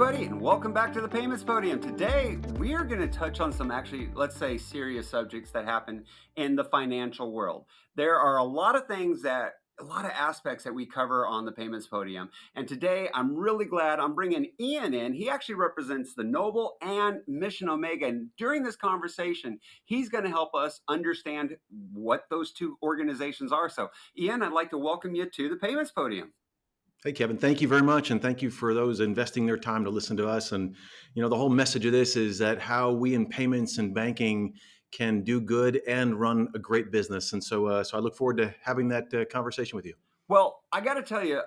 everybody, and welcome back to the Payments Podium. Today, we are going to touch on some actually, let's say, serious subjects that happen in the financial world. There are a lot of aspects that we cover on the Payments Podium. And today, I'm really glad I'm bringing Ian in. He actually represents the Knoble and Mission Omega. And during this conversation, he's going to help us understand what those two organizations are. So, Ian, I'd like to welcome you to the Payments Podium. Hey, Kevin, thank you very much. And thank you for those investing their time to listen to us. And, the whole message of this is that how we in payments and banking can do good and run a great business. And so I look forward to having that conversation with you. Well, I got to tell you,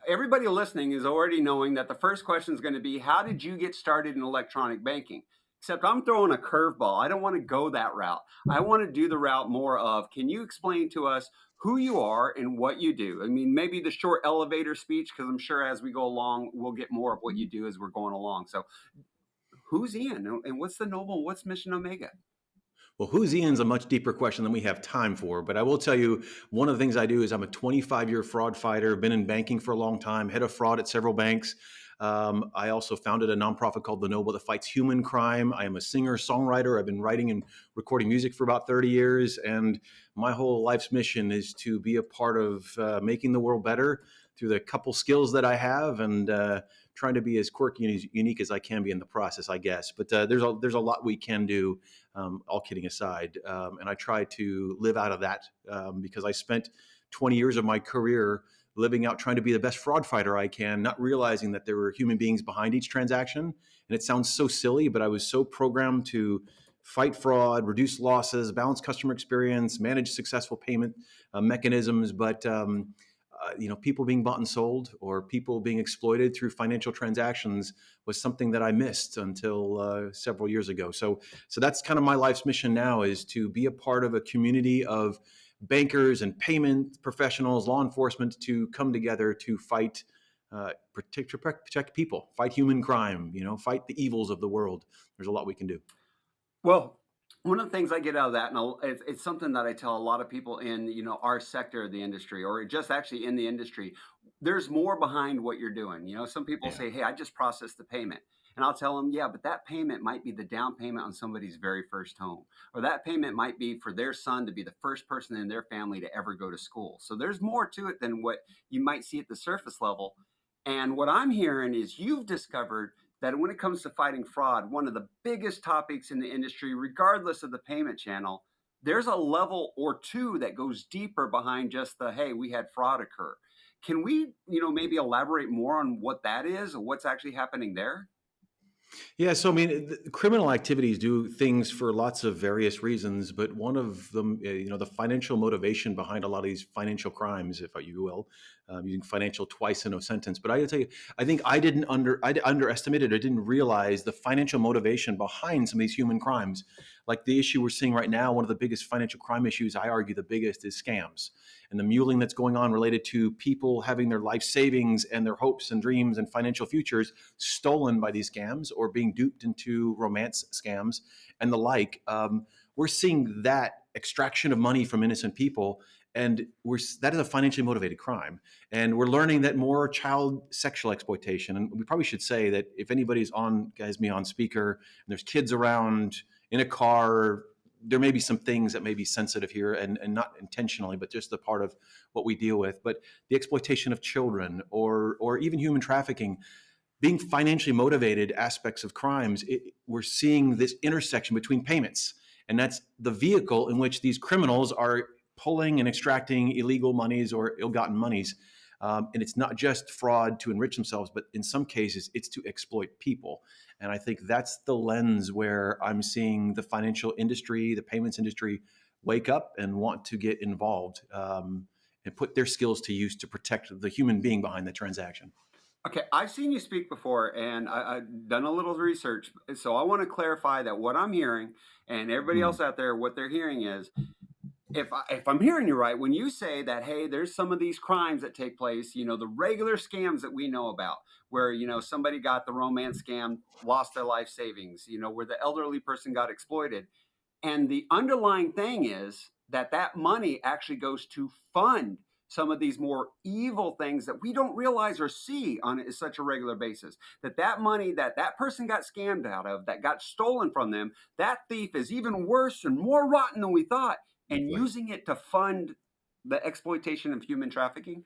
everybody listening is already knowing that the first question is going to be, how did you get started in electronic banking? Except I'm throwing a curveball. I don't want to go that route. I want to do the route more of, can you explain to us who you are and what you do? I mean, maybe the short elevator speech, because I'm sure as we go along, we'll get more of what you do as we're going along. So who's Ian and what's the Knoble and what's Mission Omega? Well, who's Ian's a much deeper question than we have time for. But I will tell you, one of the things I do is I'm a 25-year fraud fighter, been in banking for a long time, head of fraud at several banks. I also founded a nonprofit called the Knoble that fights human crime. I am a singer, songwriter. I've been writing and recording music for about 30 years. And my whole life's mission is to be a part of making the world better through the couple skills that I have and trying to be as quirky and as unique as I can be in the process, I guess. But there's a lot we can do, all kidding aside. And I try to live out of that because I spent 20 years of my career living out trying to be the best fraud fighter I can, not realizing that there were human beings behind each transaction. And it sounds so silly, but I was so programmed to fight fraud, reduce losses, balance customer experience, manage successful payment mechanisms. But people being bought and sold or people being exploited through financial transactions was something that I missed until several years ago. So that's kind of my life's mission now, is to be a part of a community of bankers and payment professionals, law enforcement, to come together to fight, protect people, fight human crime, fight the evils of the world. There's a lot we can do. Well, one of the things I get out of that, and it's something that I tell a lot of people in our sector of the industry, or just actually in the industry, there's more behind what you're doing. Some people say, "Hey, I just processed the payment," and I'll tell them, "Yeah, but that payment might be the down payment on somebody's very first home, or that payment might be for their son to be the first person in their family to ever go to school." So there's more to it than what you might see at the surface level. And what I'm hearing is you've discovered that when it comes to fighting fraud, one of the biggest topics in the industry, regardless of the payment channel, there's a level or two that goes deeper behind just the, hey, we had fraud occur. Can we, maybe elaborate more on what that is or what's actually happening there? Yeah, so I mean, criminal activities do things for lots of various reasons, but one of them, the financial motivation behind a lot of these financial crimes, if you will, using financial twice in a sentence. But I gotta tell you, I think I underestimated or didn't realize the financial motivation behind some of these human crimes. Like the issue we're seeing right now, one of the biggest financial crime issues, I argue the biggest, is scams. And the muling that's going on related to people having their life savings and their hopes and dreams and financial futures stolen by these scams or being duped into romance scams and the like. We're seeing that extraction of money from innocent people, and that is a financially motivated crime. And we're learning that more child sexual exploitation. And we probably should say that if anybody's has me on speaker and there's kids around in a car, there may be some things that may be sensitive here and not intentionally, but just a part of what we deal with. But the exploitation of children or even human trafficking, being financially motivated aspects of crimes, we're seeing this intersection between payments. And that's the vehicle in which these criminals are pulling and extracting illegal monies or ill-gotten monies. And it's not just fraud to enrich themselves, but in some cases, it's to exploit people. And I think that's the lens where I'm seeing the financial industry, the payments industry, wake up and want to get involved and put their skills to use to protect the human being behind the transaction. Okay, I've seen you speak before, and I've done a little research. So I want to clarify that what I'm hearing, and everybody else out there, what they're hearing is, if I'm hearing you right, when you say that, hey, there's some of these crimes that take place, the regular scams that we know about, where, somebody got the romance scam, lost their life savings, where the elderly person got exploited. And the underlying thing is that money actually goes to fund some of these more evil things that we don't realize or see on such a regular basis. That money that that person got scammed out of, that got stolen from them, that thief is even worse and more rotten than we thought, That's and right. using it to fund the exploitation of human trafficking.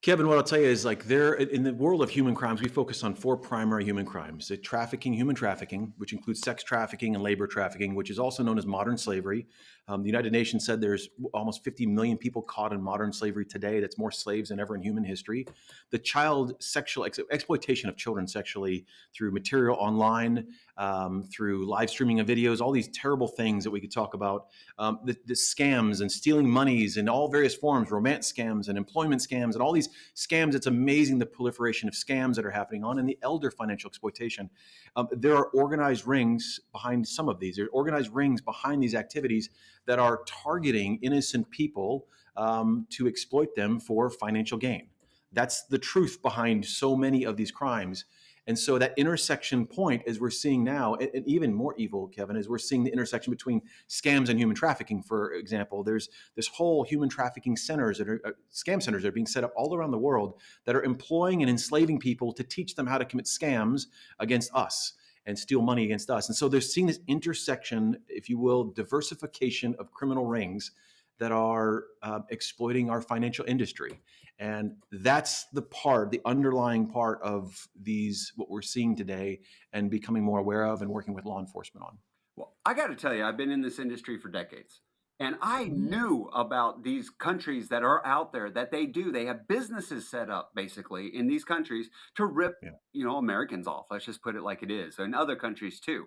Kevin, what I'll tell you is like there in the world of human crimes, we focus on four primary human crimes: the trafficking, human trafficking, which includes sex trafficking and labor trafficking, which is also known as modern slavery. The United Nations said there's almost 50 million people caught in modern slavery today. That's more slaves than ever in human history. The child sexual exploitation of children sexually through material online, through live streaming of videos, all these terrible things that we could talk about. The scams and stealing monies in all various forms, romance scams and employment scams and all these scams. It's amazing the proliferation of scams that are happening on, and the elder financial exploitation. There are organized rings behind some of these. There are organized rings behind these activities that are targeting innocent people to exploit them for financial gain. That's the truth behind so many of these crimes. And so that intersection point, as we're seeing now, and even more evil, Kevin, is we're seeing the intersection between scams and human trafficking. For example, there's this whole human trafficking centers that are scam centers that are being set up all around the world that are employing and enslaving people to teach them how to commit scams against us and steal money against us. And so they're seeing this intersection, if you will, diversification of criminal rings that are exploiting our financial industry. And that's the underlying part of these, what we're seeing today and becoming more aware of and working with law enforcement on. Well, I got to tell you, I've been in this industry for decades. And I knew about these countries that are out there that they have businesses set up basically in these countries to rip, Yeah. Americans off. Let's just put it like it is, and other countries too.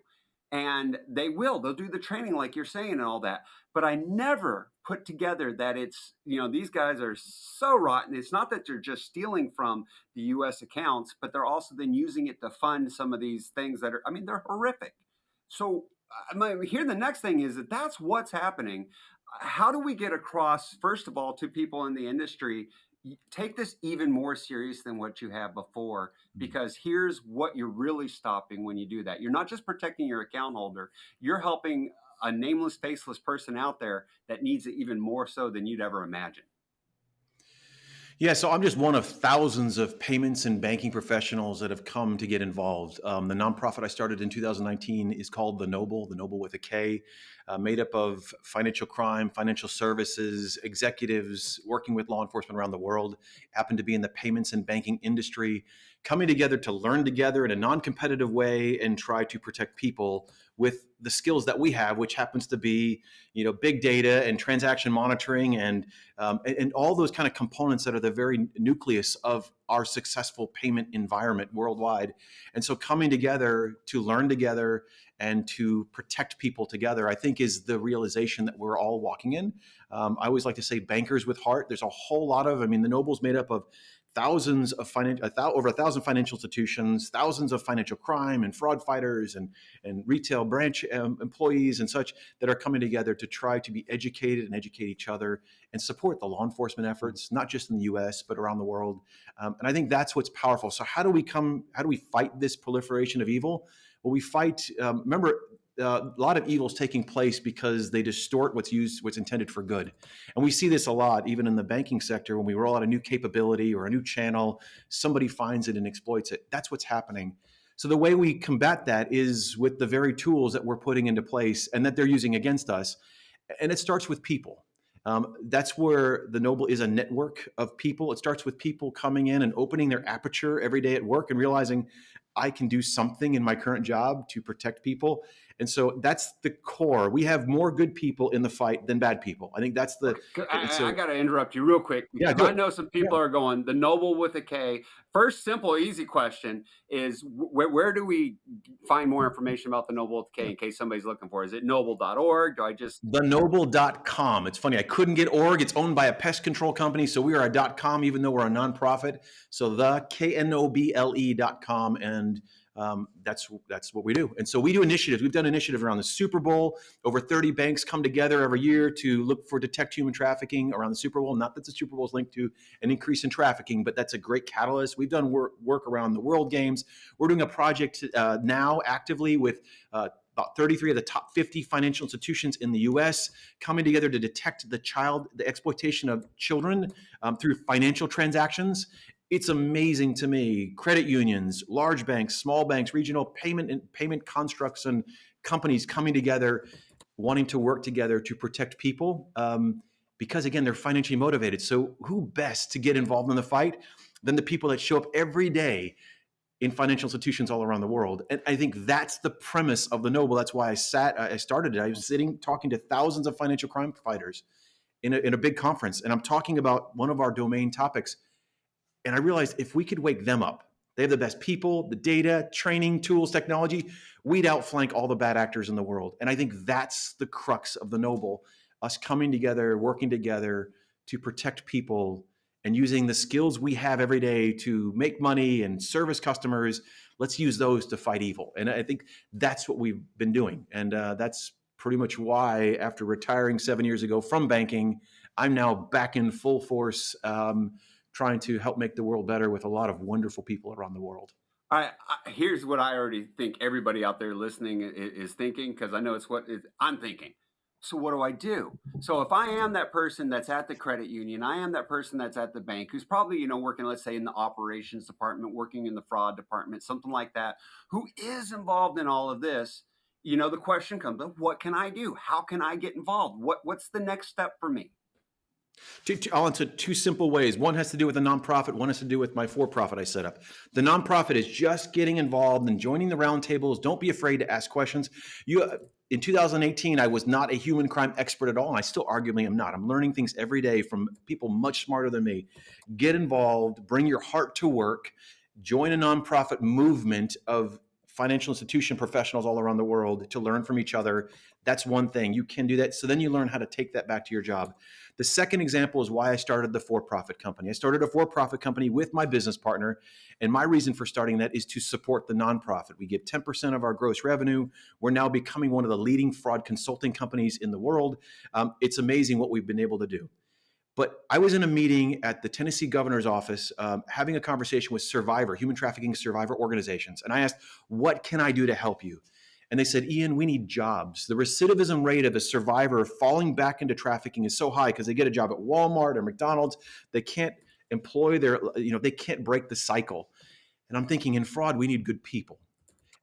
And they'll do the training like you're saying and all that. But I never put together that it's, these guys are so rotten. It's not that they're just stealing from the US accounts, but they're also then using it to fund some of these things that are, I mean, they're horrific. So here the next thing is that that's what's happening. How do we get across, first of all, to people in the industry, take this even more serious than what you have before, because here's what you're really stopping when you do that. You're not just protecting your account holder, you're helping a nameless, faceless person out there that needs it even more so than you'd ever imagine. Yeah, so I'm just one of thousands of payments and banking professionals that have come to get involved. The nonprofit I started in 2019 is called the Knoble with a K, made up of financial crime, financial services, executives working with law enforcement around the world, happen to be in the payments and banking industry, coming together to learn together in a non-competitive way and try to protect people with the skills that we have, which happens to be, big data and transaction monitoring and all those kind of components that are the very nucleus of our successful payment environment worldwide. And so coming together to learn together and to protect people together, I think is the realization that we're all walking in. I always like to say bankers with heart. There's a whole lot of, the Knoble's made up of thousands of over 1,000 financial institutions, thousands of financial crime and fraud fighters and retail branch employees and such that are coming together to try to be educated and educate each other and support the law enforcement efforts, not just in the U.S. but around the world. And I think that's what's powerful. So how do we fight this proliferation of evil? Well, we fight. Remember, a lot of evil is taking place because they distort what's intended for good. And we see this a lot, even in the banking sector, when we roll out a new capability or a new channel, somebody finds it and exploits it. That's what's happening. So the way we combat that is with the very tools that we're putting into place and that they're using against us. And it starts with people. That's where the Knoble is a network of people. It starts with people coming in and opening their aperture every day at work and realizing I can do something in my current job to protect people. And so that's the core. We have more good people in the fight than bad people. I think that's the. Okay, And I so, got to interrupt you real quick yeah, because do I it. know some Yeah. people are going, the Knoble with a K. First, simple, easy question is where do we find more information about the Knoble with a K in case somebody's looking for it? Is it knoble.org? Do I just. Thenoble.com. It's funny. I couldn't get org. It's owned by a pest control company. So we are a .com, even though we're a nonprofit. So the knoble.com. And that's what we do. And so we do initiatives. We've done initiatives around the Super Bowl. Over 30 banks come together every year to look for detect human trafficking around the Super Bowl. Not that the Super Bowl is linked to an increase in trafficking, but that's a great catalyst. We've done work around the World Games. We're doing a project now actively with about 33 of the top 50 financial institutions in the US coming together to detect the exploitation of children through financial transactions. It's amazing to me. Credit unions, large banks, small banks, regional payment constructs, and companies coming together, wanting to work together to protect people. Because again, they're financially motivated. So who best to get involved in the fight than the people that show up every day in financial institutions all around the world? And I think that's the premise of the Knoble. That's why I started it. I was sitting talking to thousands of financial crime fighters in a big conference, and I'm talking about one of our domain topics. And I realized if we could wake them up, they have the best people, the data, training, tools, technology, we'd outflank all the bad actors in the world. And I think that's the crux of the Knoble, us coming together, working together to protect people and using the skills we have every day to make money and service customers. Let's use those to fight evil. And I think that's what we've been doing. And that's pretty much why, after retiring 7 years ago from banking, I'm now back in full force, trying to help make the world better with a lot of wonderful people around the world. Here's what I already think everybody out there listening is thinking, because I know I'm thinking. So what do I do? So if I am that person that's at the credit union, I am that person that's at the bank, who's probably, working, let's say, in the operations department, working in the fraud department, something like that, who is involved in all of this. The question comes up: what can I do? How can I get involved? What's the next step for me? I'll answer two simple ways. One has to do with a nonprofit. One has to do with my for-profit I set up. The nonprofit is just getting involved and joining the roundtables. Don't be afraid to ask questions. In 2018, I was not a human crime expert at all, and I still arguably am not. I'm learning things every day from people much smarter than me. Get involved. Bring your heart to work. Join a nonprofit movement of financial institution professionals all around the world to learn from each other. That's one thing. You can do that. So then you learn how to take that back to your job. The second example is why I started the for-profit company. I started a for-profit company with my business partner, and my reason for starting that is to support the nonprofit. We give 10% of our gross revenue. We're now becoming one of the leading fraud consulting companies in the world. It's amazing what we've been able to do. But I was in a meeting at the Tennessee governor's office, having a conversation with human trafficking survivor organizations. And I asked, what can I do to help you? And they said, Ian, we need jobs. The recidivism rate of a survivor falling back into trafficking is so high because they get a job at Walmart or McDonald's. They can't they can't break the cycle. And I'm thinking, in fraud, we need good people.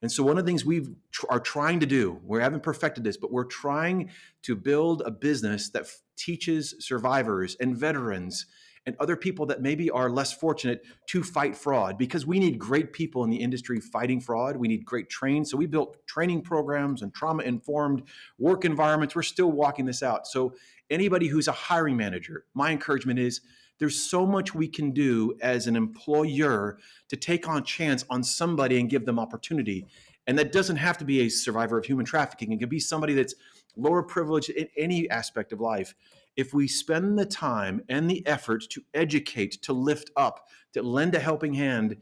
And so one of the things we are trying to do, we haven't perfected this, but we're trying to build a business that teaches survivors and veterans and other people that maybe are less fortunate to fight fraud, because we need great people in the industry fighting fraud. We need great trained. So we built training programs and trauma-informed work environments. We're still walking this out. So anybody who's a hiring manager, my encouragement is there's so much we can do as an employer to take on chance on somebody and give them opportunity. And that doesn't have to be a survivor of human trafficking. It can be somebody that's lower privileged in any aspect of life. If we spend the time and the effort to educate, to lift up, to lend a helping hand,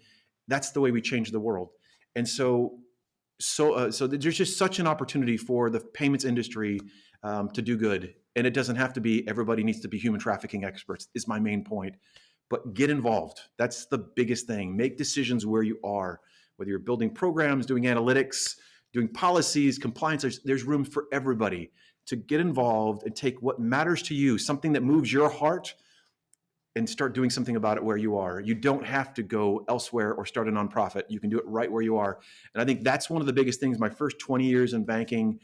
that's the way we change the world. And so there's just such an opportunity for the payments industry to do good. And it doesn't have to be everybody needs to be human trafficking experts, is my main point. But get involved. That's the biggest thing. Make decisions where you are, whether you're building programs, doing analytics, doing policies, compliance. There's room for everybody to get involved and take what matters to you, something that moves your heart, and start doing something about it where you are. You don't have to go elsewhere or start a nonprofit. You can do it right where you are. And I think that's one of the biggest things. My first 20 years in banking,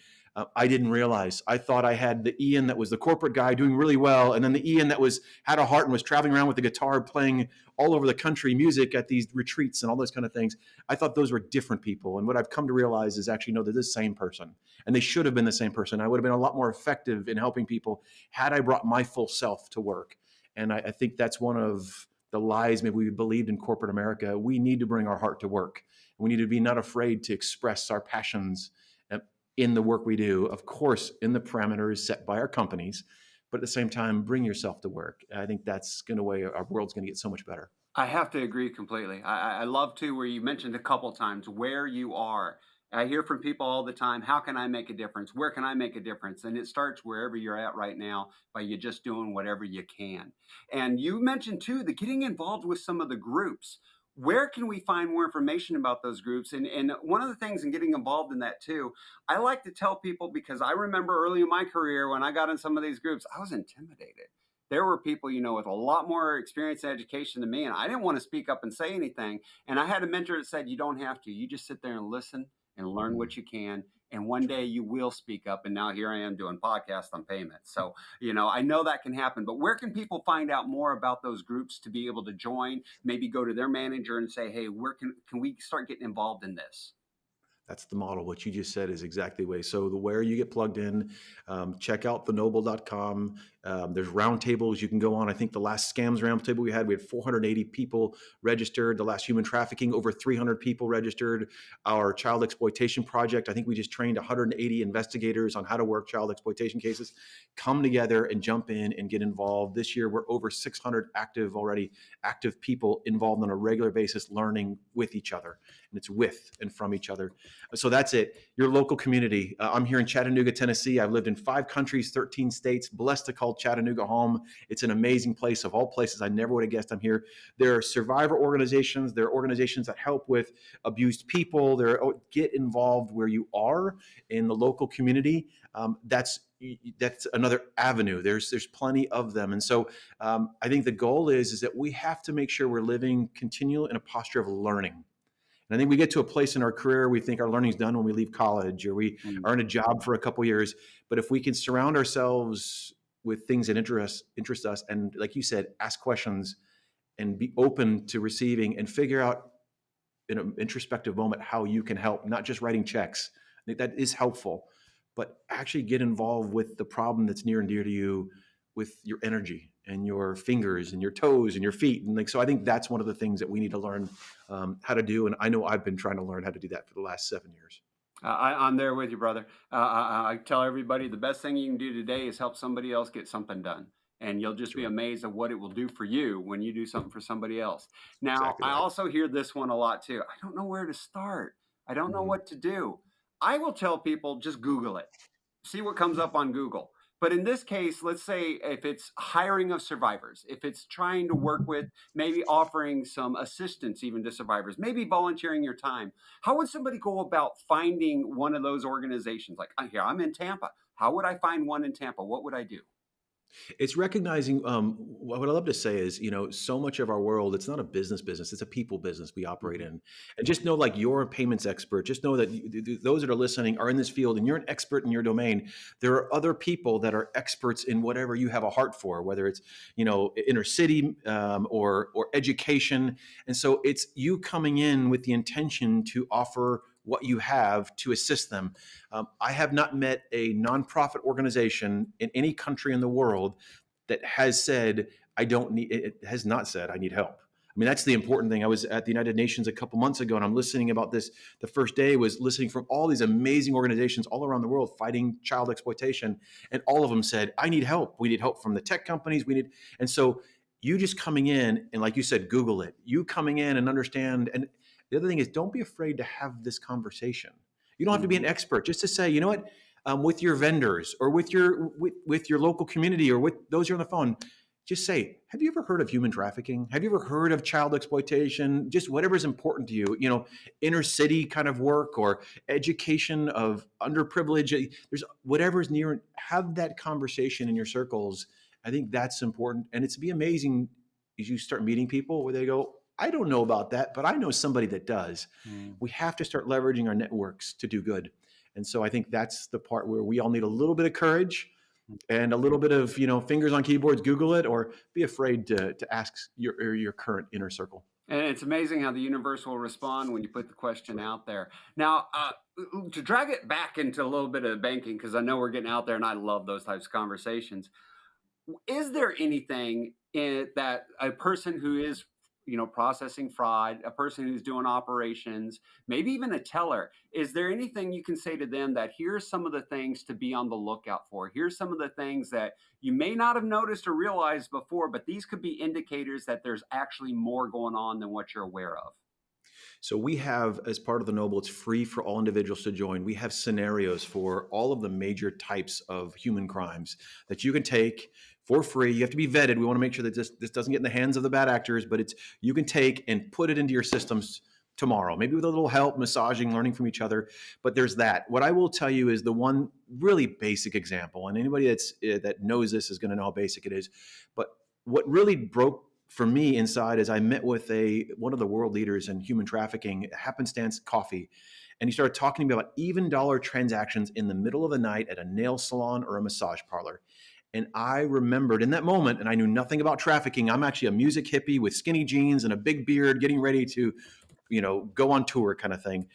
I didn't realize. I thought I had the Ian that was the corporate guy doing really well, and then the Ian that had a heart and was traveling around with the guitar playing all over the country music at these retreats and all those kind of things. I thought those were different people. And what I've come to realize is actually, no, they're the same person. And they should have been the same person. I would have been a lot more effective in helping people had I brought my full self to work. And I think that's one of the lies maybe we believed in corporate America. We need to bring our heart to work. We need to be not afraid to express our passions in the work we do, of course, in the parameters set by our companies, but at the same time, bring yourself to work. I think that's going to way our world's going to get so much better. I have to agree completely. I love to where you mentioned a couple times where you are. I hear from people all the time, how can I make a difference? Where can I make a difference? And it starts wherever you're at right now by you just doing whatever you can. And you mentioned too, the getting involved with some of the groups. where can we find more information about those groups? And one of the things in getting involved in that too, I like to tell people, because I remember early in my career when I got in some of these groups, I was intimidated. There were people, with a lot more experience and education than me, and I didn't want to speak up and say anything. And I had a mentor that said, "You don't have to. You just sit there and listen and learn Mm, what you can. And one that's day right. you will speak up." And now here I am doing podcasts on payments. So, I know that can happen. But where can people find out more about those groups to be able to join? Maybe go to their manager and say, "Hey, where can we start getting involved in this?" That's the model. What you just said is exactly the way. So the where you get plugged in, check out the Knoble.com. There's roundtables you can go on. I think the last scams roundtable we had 480 people registered. The last human trafficking, over 300 people registered. Our child exploitation project, I think we just trained 180 investigators on how to work child exploitation cases. Come together and jump in and get involved. This year, we're over 600 active people involved on a regular basis, learning with each other. And it's with and from each other. So that's it. Your local community. I'm here in Chattanooga, Tennessee. I've lived in 5 countries, 13 states, blessed to call Chattanooga home. It's an amazing place. Of all places, I never would have guessed I'm here. There are survivor organizations. There are organizations that help with abused people. Get involved where you are in the local community. That's another avenue. There's plenty of them, and so I think the goal is that we have to make sure we're living continual in a posture of learning. And I think we get to a place in our career, we think our learning's done when we leave college or we Mm. are in a job for a couple of years. But if we can surround ourselves with things that interest us, and like you said, ask questions and be open to receiving and figure out in an introspective moment how you can help, not just writing checks. I think that is helpful, but actually get involved with the problem that's near and dear to you with your energy and your fingers and your toes and your feet. And like, so I think that's one of the things that we need to learn how to do. And I know I've been trying to learn how to do that for the last 7 years. I'm there with you, brother. I tell everybody the best thing you can do today is help somebody else get something done. And you'll just That's be right. amazed at what it will do for you when you do something for somebody else. Now, Exactly I right. also hear this one a lot too. I don't know where to start. I don't know Mhm. what to do. I will tell people, just Google it, see what comes up on Google. But in this case, let's say if it's hiring of survivors, if it's trying to work with, maybe offering some assistance even to survivors, maybe volunteering your time, how would somebody go about finding one of those organizations? Like, here, I'm in Tampa. How would I find one in Tampa? What would I do? It's recognizing what I love to say is, so much of our world, it's not a business, it's a people business we operate Mhm. in. And just know, like, you're a payments expert. Just know that those that are listening are in this field and you're an expert in your domain. There are other people that are experts in whatever you have a heart for, whether it's, inner city or education. And so it's you coming in with the intention to offer what you have to assist them. I have not met a nonprofit organization in any country in the world that has said, I don't need, it has not said, I need help. I mean, that's the important thing. I was at the United Nations a couple months ago and I'm listening about this. The first day was listening from all these amazing organizations all around the world fighting child exploitation. And all of them said, I need help. We need help from the tech companies. And so you just coming in and, like you said, Google it, you coming in and understand. And the other thing is, don't be afraid to have this conversation. You don't have to be an Mhm. expert. Just to say, you know what, with your vendors or with your local community or with those you're on the phone, just say, have you ever heard of human trafficking? Have you ever heard of child exploitation? Just whatever is important to you, inner city kind of work or education of underprivileged. There's whatever is near. Have that conversation in your circles. I think that's important, and it's be amazing as you start meeting people where they go, I don't know about that, but I know somebody that does. Mm. We have to start leveraging our networks to do good. And so I think that's the part where we all need a little bit of courage and a little bit of, fingers on keyboards, Google it, or be afraid to ask your current inner circle. And it's amazing how the universe will respond when you put the That's question right. out there. Now, That's right. to drag it back into a little bit of banking, because I know we're getting out there and I love those types of conversations. Is there anything that a person who is, processing fraud, a person who's doing operations, maybe even a teller, is there anything you can say to them that here's some of the things to be on the lookout for? Here's some of the things that you may not have noticed or realized before, but these could be indicators that there's actually more going on than what you're aware of. So we have, as part of the Noble, it's free for all individuals to join. We have scenarios for all of the major types of human crimes that you can take for free. You have to be vetted. We want to make sure that this doesn't get in the hands of the bad actors, but it's you can take and put it into your systems tomorrow, maybe with a little help, massaging, learning from each other. But there's that. What I will tell you is the one really basic example, and anybody that knows this is going to know how basic it is. But what really broke for me inside is I met with one of the world leaders in human trafficking, happenstance coffee, and he started talking to me about even dollar transactions in the middle of the night at a nail salon or a massage parlor. And I remembered in that moment, and I knew nothing about trafficking. I'm actually a music hippie with skinny jeans and a big beard, getting ready to, go on tour kind of thing.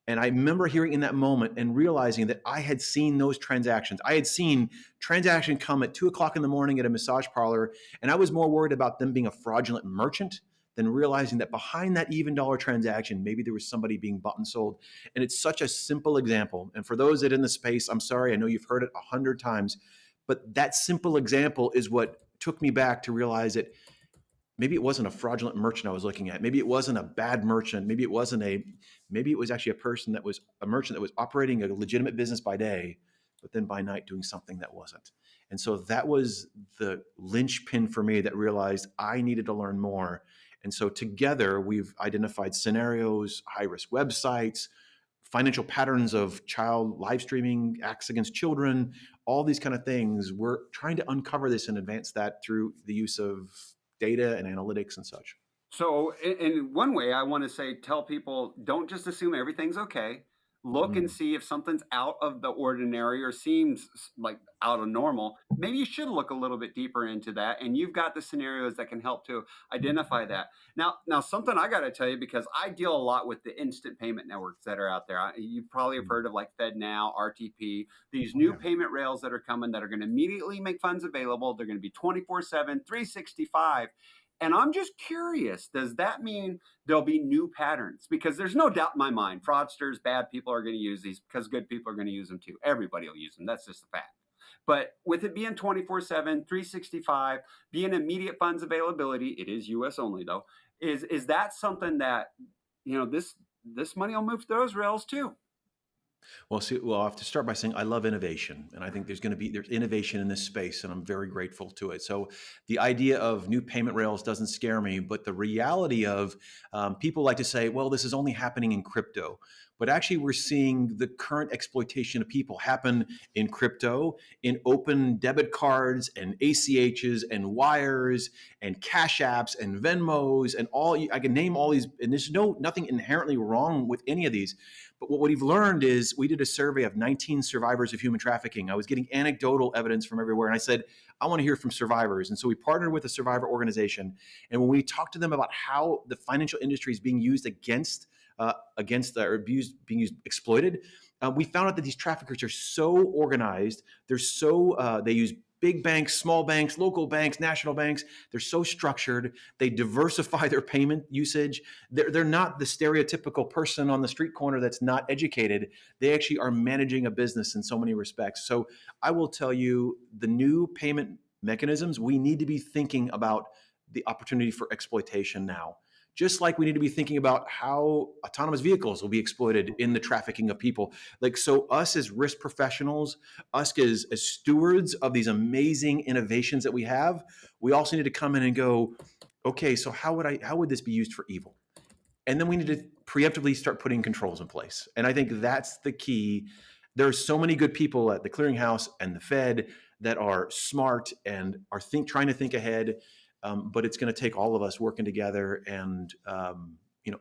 And I remember hearing in that moment and realizing that I had seen those transactions. I had seen transaction come at 2 o'clock in the morning at a massage parlor, and I was more worried about them being a fraudulent merchant than realizing that behind that even dollar transaction, maybe there was somebody being bought and sold. And it's such a simple example. And for those that in the space, I'm sorry, I know you've heard it 100 times, but that simple example is what took me back to realize that maybe it wasn't a fraudulent merchant I was looking at. Maybe it wasn't a bad merchant. Maybe it was actually a merchant that was operating a legitimate business by day, but then by night doing something that wasn't. And so that was the linchpin for me that realized I needed to learn more. And so together we've identified scenarios, high risk websites, financial patterns of child live streaming, acts against children, all these kind of things. We're trying to uncover this and advance that through the use of data and analytics and such. So, in one way, I want to say, tell people don't just assume everything's okay. Look and Mm, see if something's out of the ordinary or seems like out of normal. Maybe you should look a little bit deeper into that. And you've got the scenarios that can help to identify that. Now, something I got to tell you because I deal a lot with the instant payment networks that are out there. You probably have mm. heard of like FedNow, RTP, these Oh new yeah. payment rails that are coming that are going to immediately make funds available. They're going to be 24/7, 365. And I'm just curious, does that mean there'll be new patterns? Because there's no doubt in my mind, fraudsters, bad people are going to use these because good people are going to use them too. Everybody will use them. That's just a fact. But with it being 24/7, 365, being immediate funds availability, it is US only though. Is that something that this money will move through those rails too? Well, see, well, I have to start by saying I love innovation, and I think there's innovation in this space, and I'm very grateful to it. So, the idea of new payment rails doesn't scare me, but the reality of people like to say, "Well, this is only happening in crypto," but actually, we're seeing the current exploitation of people happen in crypto, in open debit cards, and ACHs, and wires, and Cash Apps, and Venmos, and all. I can name all these, and there's nothing inherently wrong with any of these, but what we've learned is we did a survey of 19 survivors of human trafficking. I was getting anecdotal evidence from everywhere. And I said, I want to hear from survivors. And so we partnered with a survivor organization. And when we talked to them about how the financial industry is being used being used, exploited, we found out that these traffickers are so organized. They use big banks, small banks, local banks, national banks. They're so structured. They diversify their payment usage. They're not the stereotypical person on the street corner that's not educated. They actually are managing a business in so many respects. So I will tell you the new payment mechanisms, we need to be thinking about the opportunity for exploitation now. Just like we need to be thinking about how autonomous vehicles will be exploited in the trafficking of people. Like, so us as risk professionals, us as stewards of these amazing innovations that we have, we also need to come in and go, okay, so how would this be used for evil? And then we need to preemptively start putting controls in place. And I think that's the key. There's so many good people at the clearinghouse and the Fed that are smart and are trying to think ahead. But it's going to take all of us working together and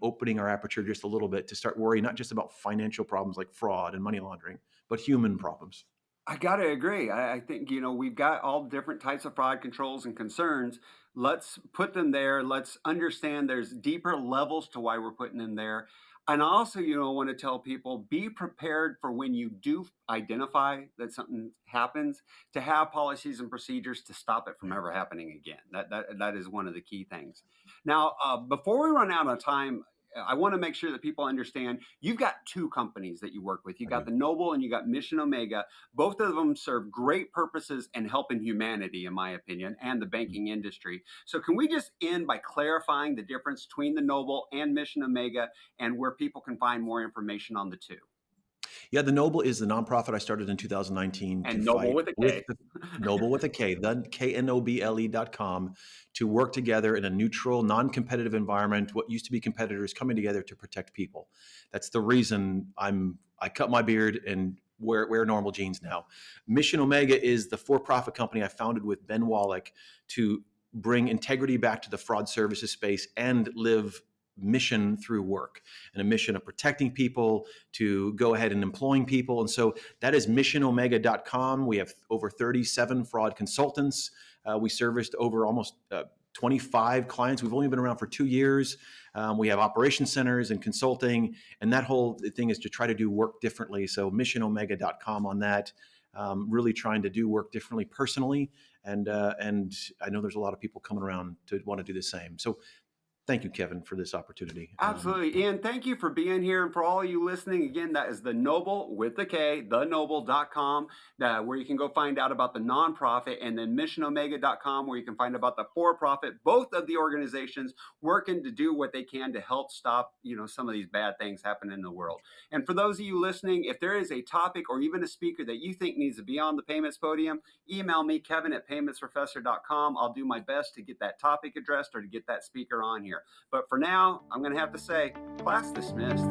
opening our aperture just a little bit to start worrying not just about financial problems like fraud and money laundering, but human problems. I gotta agree. I think, we've got all different types of fraud controls and concerns. Let's put them there. Let's understand there's deeper levels to why we're putting them there. And also, want to tell people be prepared for when you do identify that something happens to have policies and procedures to stop it from Yeah. ever happening again. That is one of the key things. Now, before we run out of time, I want to make sure that people understand you've got two companies that you work with. You I got do. the Knoble and you got Mission Omega. Both of them serve great purposes in helping humanity, in my opinion, and the banking industry. So, can we just end by clarifying the difference between the Knoble and Mission Omega and where people can find more information on the two? Yeah, the Knoble is the nonprofit I started in 2019 to And Noble fight with a with K. the Knoble with a K, the Knoble.com, to work together in a neutral, non-competitive environment. What used to be competitors coming together to protect people. That's the reason I cut my beard and wear normal jeans now. Mission Omega is the for-profit company I founded with Ben Wallach to bring integrity back to the fraud services space and live mission through work, and a mission of protecting people, to go ahead and employing people. And so that is missionomega.com. We have over 37 fraud consultants. We serviced over almost 25 clients. We've only been around for 2 years. We have operation centers and consulting, and that whole thing is to try to do work differently. So missionomega.com on that. Really trying to do work differently personally, and I know there's a lot of people coming around to want to do the same. So thank you, Kevin, for this opportunity. Absolutely. Ian, thank you for being here. And for all of you listening, again, that is the Knoble with the K, theknoble.com, where you can go find out about the nonprofit, and then missionomega.com, where you can find about the for-profit, both of the organizations working to do what they can to help stop, some of these bad things happening in the world. And for those of you listening, if there is a topic or even a speaker that you think needs to be on the payments podium, email me, Kevin@paymentsprofessor.com. I'll do my best to get that topic addressed or to get that speaker on here. But for now, I'm going to have to say, class dismissed.